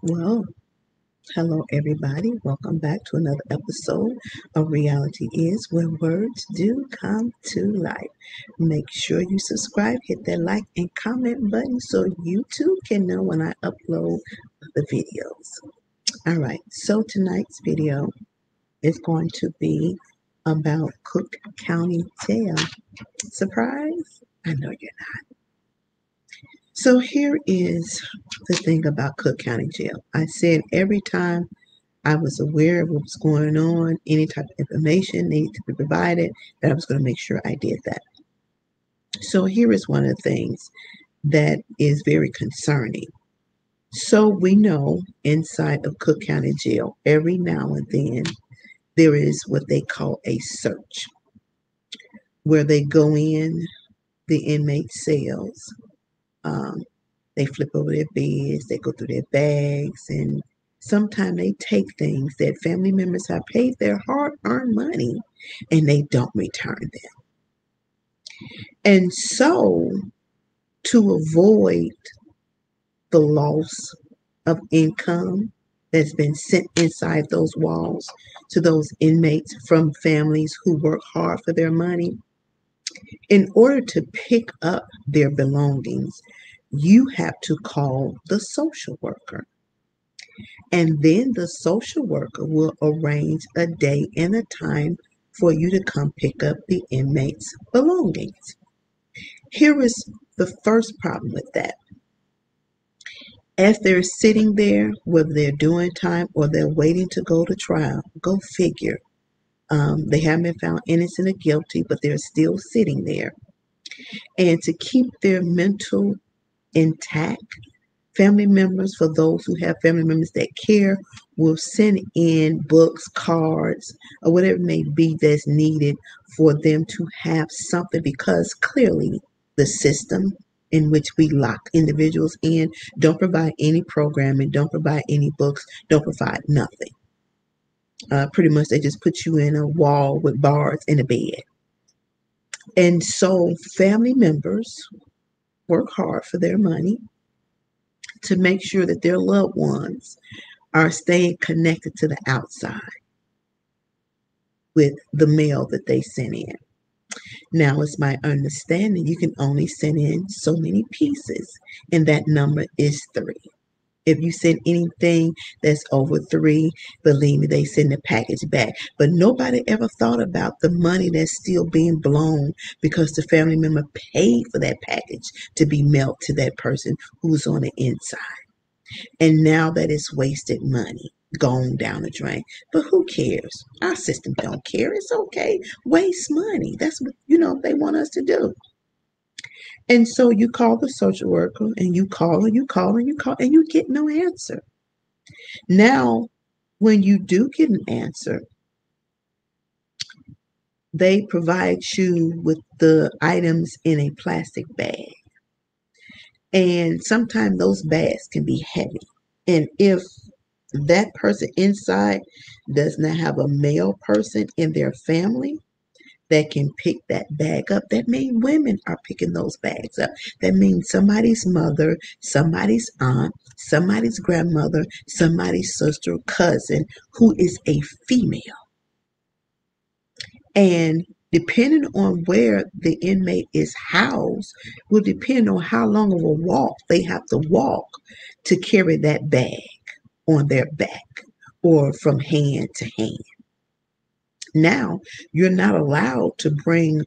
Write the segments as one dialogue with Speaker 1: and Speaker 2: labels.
Speaker 1: Well, hello everybody. Welcome back to another episode of Reality Is Where Words Do Come to Life. Make sure you subscribe, hit that like and comment button so YouTube can know when I upload the videos. All right, so tonight's video is going to be about Cook County Jail. Surprise? I know you're not. So here is the thing about Cook County Jail. I said every time I was aware of what was going on, any type of information needed to be provided, that I was going to make sure I did that. So here is one of the things that is very concerning. So we know inside of Cook County Jail, every now and then, there is what they call a search, where they go in the inmate cells. Um, they flip over their beds, they go through their bags, and sometimes they take things that family members have paid their hard-earned money and they don't return them. And so, to avoid the loss of income that's been sent inside those walls to those inmates from families who work hard for their money, in order to pick up their belongings, you have to call the social worker. And then the social worker will arrange a day and a time for you to come pick up the inmate's belongings. Here is the first problem with that. As they're sitting there, whether they're doing time or they're waiting to go to trial, go figure. They haven't been found innocent or guilty, but they're still sitting there. And to keep their mental intact, family members, for those who have family members that care, will send in books, cards, or whatever it may be that's needed for them to have something, because clearly the system in which we lock individuals in don't provide any programming, don't provide any books, don't provide nothing. Pretty much they just put you in a wall with bars and a bed. And so family members work hard for their money to make sure that their loved ones are staying connected to the outside with the mail that they send in. Now, it's my understanding you can only send in so many pieces, and that number is 3. If you send anything that's over 3, believe me, they send the package back. But nobody ever thought about the money that's still being blown because the family member paid for that package to be mailed to that person who's on the inside. And now that it's wasted money, gone down the drain. But who cares? Our system don't care. It's okay. Waste money. That's what, they want us to do. And so you call the social worker and you call and you call and you call and you get no answer. Now, when you do get an answer, they provide you with the items in a plastic bag. And sometimes those bags can be heavy. And if that person inside does not have a male person in their family that can pick that bag up, that means women are picking those bags up. That means somebody's mother, somebody's aunt, somebody's grandmother, somebody's sister, cousin who is a female. And depending on where the inmate is housed will depend on how long of a walk they have to walk to carry that bag on their back or from hand to hand. Now, you're not allowed to bring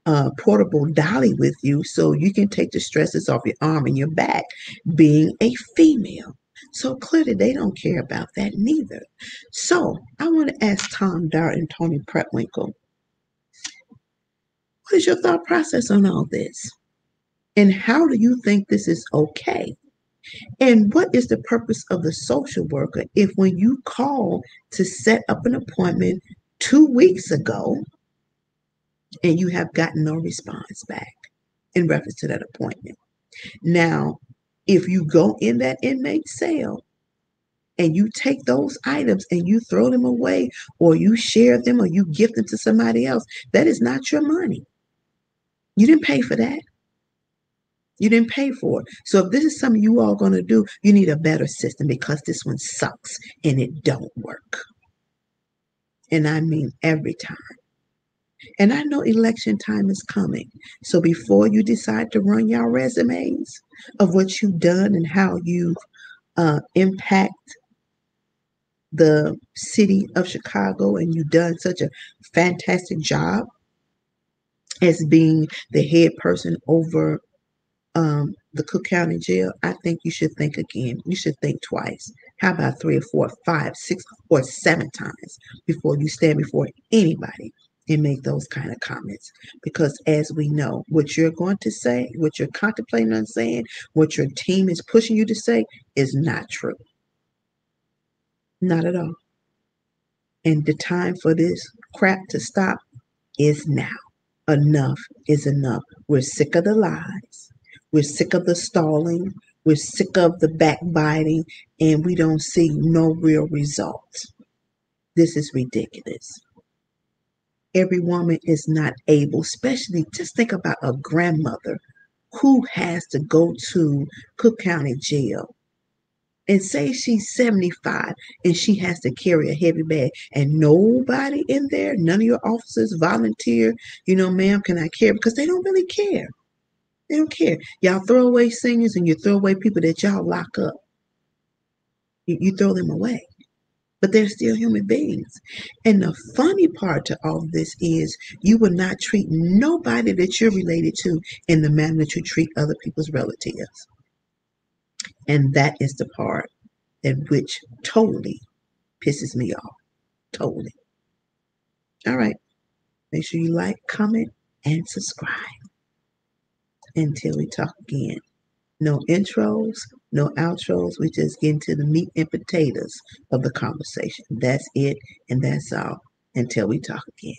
Speaker 1: a portable dolly with you so you can take the stresses off your arm and your back being a female. So clearly they don't care about that neither. So I want to ask Tom Dart and Tony Pretwinkle, what is your thought process on all this? And how do you think this is okay? And what is the purpose of the social worker if when you call to set up an appointment 2 weeks ago and you have gotten no response back in reference to that appointment? Now, if you go in that inmate cell and you take those items and you throw them away or you share them or you give them to somebody else, that is not your money. You didn't pay for that. You didn't pay for it. So if this is something you all going to do, you need a better system because this one sucks and it don't work. And I mean every time. And I know election time is coming. So before you decide to run your resumes of what you've done and how you impact the city of Chicago, and you've done such a fantastic job as being the head person over the Cook County Jail, I think you should think again. You should think twice. How about 3 or 4, 5, 6, or 7 times before you stand before anybody and make those kind of comments? Because as we know, what you're going to say, what you're contemplating on saying, what your team is pushing you to say is not true. Not at all. And the time for this crap to stop is now. Enough is enough. We're sick of the lies. We're sick of the stalling. We're sick of the backbiting, and we don't see no real results. This is ridiculous. Every woman is not able, especially just think about a grandmother who has to go to Cook County Jail and say she's 75 and she has to carry a heavy bag and nobody in there, none of your officers volunteer, ma'am, can I carry? Because they don't really care. They don't care. Y'all throw away seniors and you throw away people that y'all lock up. You throw them away. But they're still human beings. And the funny part to all of this is you will not treat nobody that you're related to in the manner that you treat other people's relatives. And that is the part that which totally pisses me off. Totally. All right. Make sure you like, comment, and subscribe. Until we talk again. No intros, no outros. We just get into the meat and potatoes of the conversation. That's it, and that's all. Until we talk again.